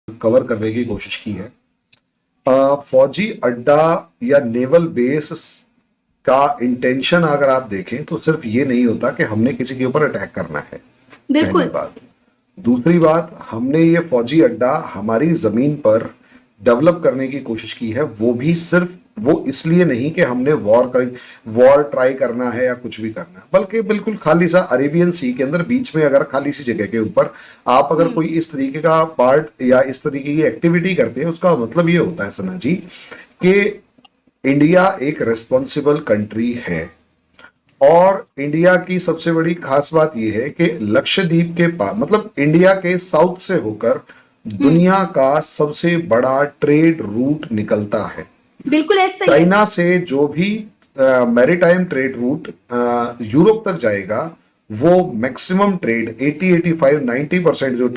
Cover करने की कोशिश की है। फौजी अड्डा या नेवल बेस का इंटेंशन अगर आप देखें तो सिर्फ ये नहीं होता कि हमने किसी के ऊपर अटैक करना है, बिल्कुल। पहली बात। दूसरी बात, हमने ये फौजी अड्डा हमारी जमीन पर डेवलप करने की कोशिश की है, वो भी सिर्फ वो इसलिए नहीं कि हमने वॉर ट्राई करना है या कुछ भी करना है, बल्कि बिल्कुल खाली सा अरेबियन सी के अंदर बीच में अगर खाली सी जगह के ऊपर आप अगर कोई इस तरीके का पार्ट या इस तरीके की एक्टिविटी करते हैं, उसका मतलब ये होता है सना जी कि इंडिया एक रिस्पॉन्सिबल कंट्री है। और इंडिया की सबसे बड़ी खास बात यह है कि लक्षद्वीप के पास, मतलब इंडिया के साउथ से होकर दुनिया का सबसे बड़ा ट्रेड रूट निकलता है। बिल्कुल ऐसा ही है। चाइना से जो भी मैरीटाइम ट्रेड रूट यूरोप तक जाएगा, वो मैक्सिमम ट्रेड 80-85-90% जो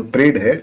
ट्रेड है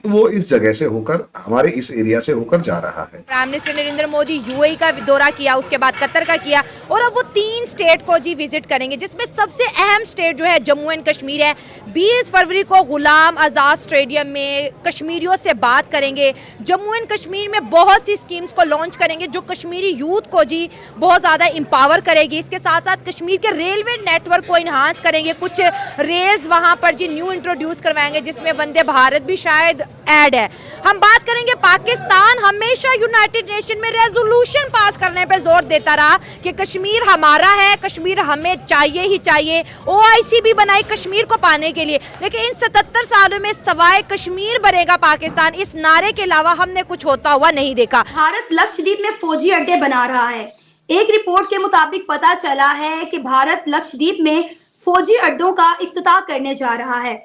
वो इस जगह से होकर, हमारे इस एरिया से होकर जा रहा है। Prime minister Narendra Modi UAE का दौरा किया, उसके बाद कतर का किया, और अब वो 3 स्टेट को जी विजिट करेंगे, जिसमें सबसे अहम स्टेट जो है जम्मू एंड कश्मीर है। 20 फरवरी को गुलाम आज़ाद स्टेडियम में कश्मीरियों से बात करेंगे। जम्मू एंड कश्मीर में बहुत सी स्कीम्स को लॉन्च करेंगे जो कश्मीरी यूथ को जी बहुत ज़्यादा एम्पावर करेगी। इसके साथ साथ कश्मीर के रेलवे नेटवर्क को इन्हांस करेंगे। कुछ रेल्स वहाँ पर जी न्यू इंट्रोड्यूस करवाएंगे, जिसमें वंदे भारत भी शायद ऐड है। हम बात करेंगे, पाकिस्तान हमेशा यूनाइटेड नेशन में रेजोल्यूशन पास करने पे जोर देता रहा कि कश्मीर हमारा है, कश्मीर हमें चाहिए ही चाहिए। ओआईसी भी बनाई कश्मीर को पाने के लिए, लेकिन इन 77 सालों में सवाए कश्मीर बनेगा पाकिस्तान, इस नारे के अलावा हमने कुछ होता हुआ नहीं देखा। भारत लक्षद्वीप में फौजी अड्डे बना रहा है। एक रिपोर्ट के मुताबिक पता चला है कि भारत लक्षद्वीप में फौजी अड्डों का इफ्तिताह करने जा रहा है।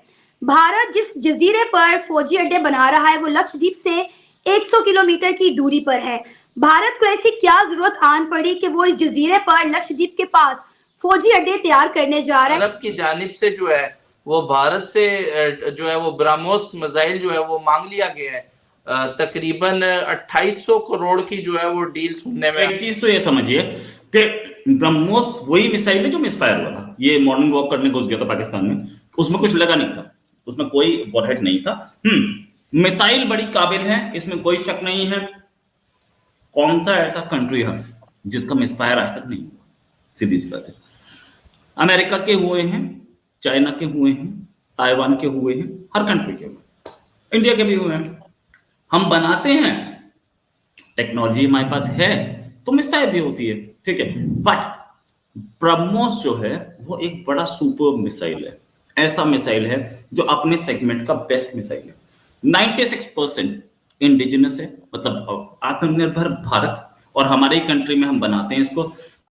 भारत जिस जजीरे पर फौजी अड्डे बना रहा है वो लक्षद्वीप से 100 किलोमीटर की दूरी पर है। भारत को ऐसी क्या जरूरत आन पड़ी कि वो इस जजीरे पर लक्षद्वीप के पास फौजी अड्डे तैयार करने जा रहा है। अरब की जानिब से जो है वो भारत से जो है वो ब्रह्मोस मिसाइल जो है वो मांग लिया गया है। तकरीबन 2800 करोड़ की जो है वो डील सुनने में। एक चीज तो ये समझिए कि ब्रह्मोस वही मिसाइल है जो मिसफायर हुआ था। ये मॉर्निंग वॉक करने घुस गया था पाकिस्तान में, उसमें कुछ लगा नहीं था, उसमें कोई वॉरहेड नहीं था। मिसाइल बड़ी काबिल है, इसमें कोई शक नहीं है। कौन सा ऐसा कंट्री है जिसका मिसफायर आज तक नहीं हुआ? सीधी सी बात है। अमेरिका के हुए हैं, चाइना के हुए हैं, ताइवान के हुए हैं, हर कंट्री के हुए, इंडिया के भी हुए हैं। हम बनाते हैं, टेक्नोलॉजी हमारे पास है तो मिसफायर भी होती है, ठीक है। बट ब्रह्मोस जो है वो एक बड़ा सुपर मिसाइल है, ऐसा मिसाइल है जो अपने सेगमेंट का बेस्ट मिसाइल है। 96% इंडिजिनस है, मतलब आत्मनिर्भर भारत, और हमारे कंट्री में हम बनाते हैं इसको।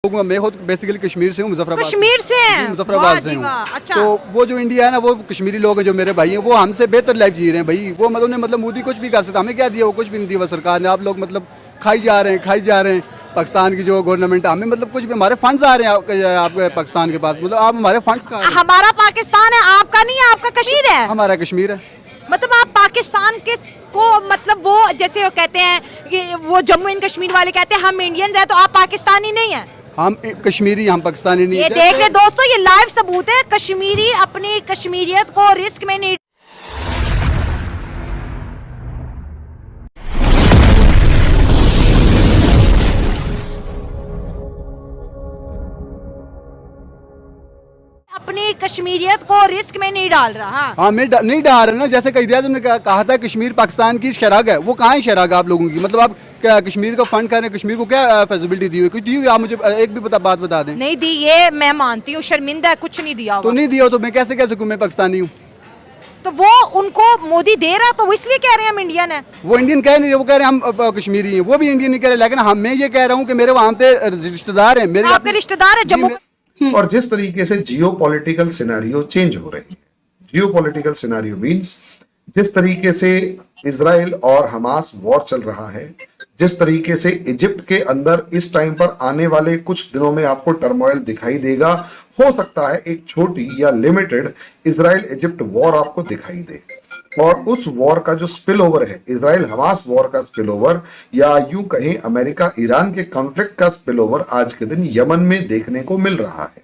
मैं खुद बेसिकली कश्मीर से हूँ, कश्मीर से हैं, मुजफ्फराबाद से हूँ। अच्छा। तो वो जो इंडिया है ना, वो कश्मीरी लोग हैं जो मेरे भाई हैं, वो हमसे बेहतर लाइफ जी रहे हैं भाई। वो मतलब मोदी कुछ भी कर सकता, हमें क्या दिया? वो कुछ भी नहीं दिया सरकार ने। आप लोग मतलब खाई जा रहे हैं पाकिस्तान की जो गवर्नमेंट, हमें मतलब कुछ भी, हमारे फंड्स आ रहे हैं आपके पाकिस्तान के पास, मतलब आप हमारे फंड्स का। हमारा पाकिस्तान है, आपका नहीं है, आपका कश्मीर है। हमारा कश्मीर है। मतलब आप पाकिस्तान के को, मतलब वो जैसे वो कहते हैं कि वो जम्मू एंड कश्मीर वाले कहते हैं हम इंडियंस हैं, तो आप पाकिस्तानी नहीं है। हम कश्मीरी, हम पाकिस्तानी नहीं। ये देख ले दोस्तों, ये लाइव सबूत है। कश्मीरी अपनी कश्मीरियत को रिस्क में नहीं। अपनी कश्मीरियत को रिस्क में नहीं डाल रहा। हाँ, मैं नहीं डाल रहा ना। जैसे कईद-ए-आज़म ने कहा था कश्मीर पाकिस्तान की शराग है, वो कहाँ है शराग आप लोगों की? मतलब आप क्या कश्मीर का फंड कर रहे हैं? कश्मीर को क्या फैसिलिटी दी हुई? कुछ दी हुई? आप मुझे एक भी बात बता दें। नहीं दी, ये मैं मानती हूँ, शर्मिंदा है, कुछ नहीं दिया। तो नहीं दिया तो मैं कैसे कह सकूँ मैं पाकिस्तानी हूँ? तो वो उनको मोदी दे रहा, तो वो इसलिए कह रहे हैं हम इंडियन है। वो इंडियन कह नहीं रहे, वो कह रहे हैं हम कश्मीरी हैं। वो भी इंडियन नहीं कह रहे, लेकिन मैं ये कह रहा हूँ कि मेरे वहाँ पे रिश्तेदार हैं, मेरे आपके रिश्तेदार है जम्मू। और जिस तरीके से जियोपॉलिटिकल सिनेरियो चेंज हो रहे हैं, जियोपॉलिटिकल सिनेरियो मींस जिस तरीके से इजराइल और हमास वॉर चल रहा है, जिस तरीके से इजिप्ट के अंदर इस टाइम पर आने वाले कुछ दिनों में आपको टर्मोइल दिखाई देगा, हो सकता है एक छोटी या लिमिटेड इजराइल इजिप्ट वॉर आपको दिखाई दे। और उस वॉर का जो स्पिल ओवर है, इजराइल हमास वॉर का स्पिल ओवर, या यूं कहें अमेरिका ईरान के कॉन्फ्लिक्ट का स्पिल ओवर आज के दिन यमन में देखने को मिल रहा है।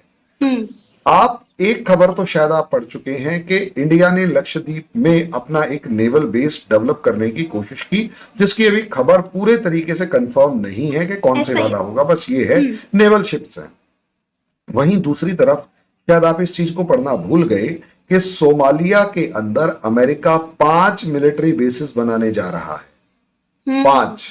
आप एक खबर तो शायद आप पढ़ चुके हैं कि इंडिया ने लक्षद्वीप में अपना एक नेवल बेस डेवलप करने की कोशिश की, जिसकी अभी खबर पूरे तरीके से कंफर्म नहीं है कि कौन से ऐसा ही। वाला होगा, बस ये है नेवल शिप्स हैं। वहीं दूसरी तरफ शायद आप इस चीज को पढ़ना भूल गए कि सोमालिया के अंदर अमेरिका 5 मिलिट्री बेसिस बनाने जा रहा है। 5।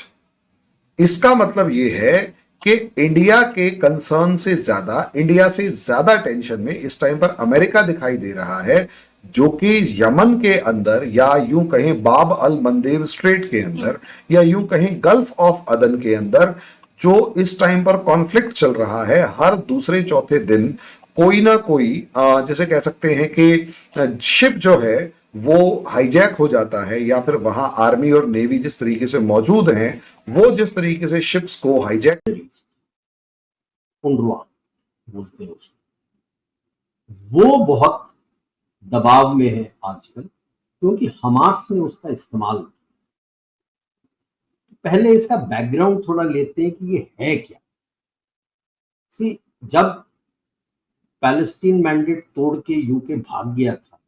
इसका मतलब यह है कि इंडिया के कंसर्न से ज्यादा, इंडिया से ज्यादा टेंशन में इस टाइम पर अमेरिका दिखाई दे रहा है, जो कि यमन के अंदर या यूं कहें बाब अल मंदेब स्ट्रेट के अंदर या यूं कहें गल्फ ऑफ अदन के अंदर जो इस टाइम पर कॉन्फ्लिक्ट चल रहा है। हर दूसरे चौथे दिन कोई ना कोई जैसे कह सकते हैं कि शिप जो है वो हाईजैक हो जाता है, या फिर वहां आर्मी और नेवी जिस तरीके से मौजूद हैं वो जिस तरीके से शिप्स को हाईजैक, उनरुआ बोलते हैं उसको, वो बहुत दबाव में है आजकल, क्योंकि हमास ने उसका इस्तेमाल किया। पहले इसका बैकग्राउंड थोड़ा लेते हैं कि ये है क्या। जब पैलेस्टीन मैंडेट तोड़ के यूके भाग गया था,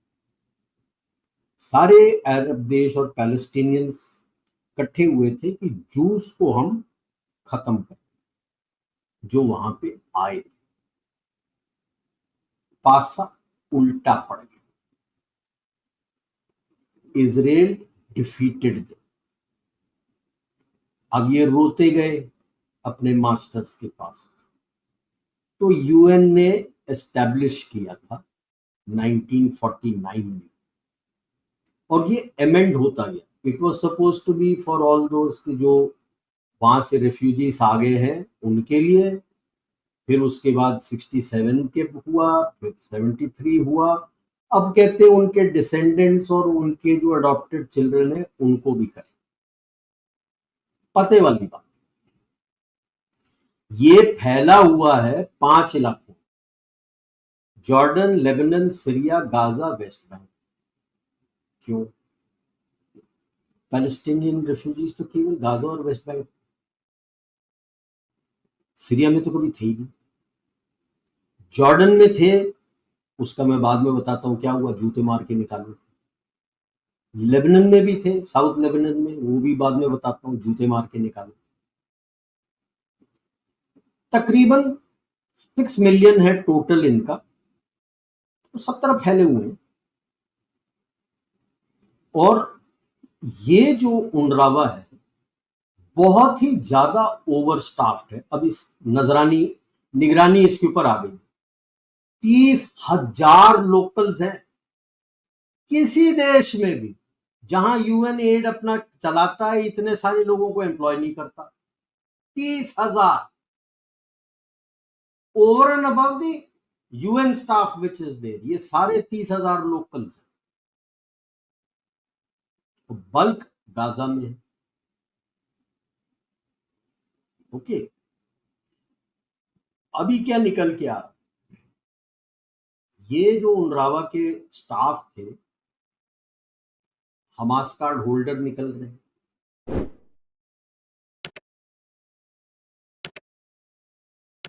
सारे अरब देश और पैलेस्टीनियंस इकट्ठे हुए थे कि जूस को हम खत्म करें जो वहां पे आए थे। पासा उल्टा पड़ गया, इजराइल डिफीटेड देम। अब ये रोते गए अपने मास्टर्स के पास, तो यूएन ने एस्टैब्लिश किया था 1949 में, और ये अमेंड होता गया। It was suppose to be for all those की जो वहां से रेफ्यूजीज आ गए हैं उनके लिए, फिर उसके बाद 67 के हुआ, फिर 73 हुआ, अब कहते हैं उनके डिसेंडेंट्स और उनके जो अडॉप्टेड चिल्ड्रन है उनको भी करें। पते वाली बात, ये फैला हुआ है 5 इलाकों, Jordan, Lebanon, Syria, Gaza, West Bank. क्यों? पैलेस्टीनियन रेफ्यूजीज तो केवल गाजा और वेस्ट बैंक, सीरिया में तो कभी थे ही नहीं। जॉर्डन में थे, उसका मैं बाद में बताता हूं क्या हुआ, जूते मार के निकाले थे। लेबनान में भी थे, साउथ लेबनान में, वो भी बाद में बताता हूं, जूते मार के निकाले। तकरीबन 6 मिलियन है टोटल इनका, तो सब तरफ फैले हुए हैं। और ये जो उनरावा है बहुत ही ज्यादा ओवर स्टाफ्ड है। अब इस निगरानी इसके ऊपर आ गई। 30,000 लोकल्स हैं। किसी देश में भी जहां यूएन एड अपना चलाता है इतने सारे लोगों को एम्प्लॉय नहीं करता। 30,000 over and above the UN staff which is there. ये सारे 30,000 लोकल्स हैं। तो बल्क गाजा में है। ओके, अभी क्या निकल के आ रहा है, ये जो उनरावा के स्टाफ थे हमास कार्ड होल्डर निकल रहे हैं,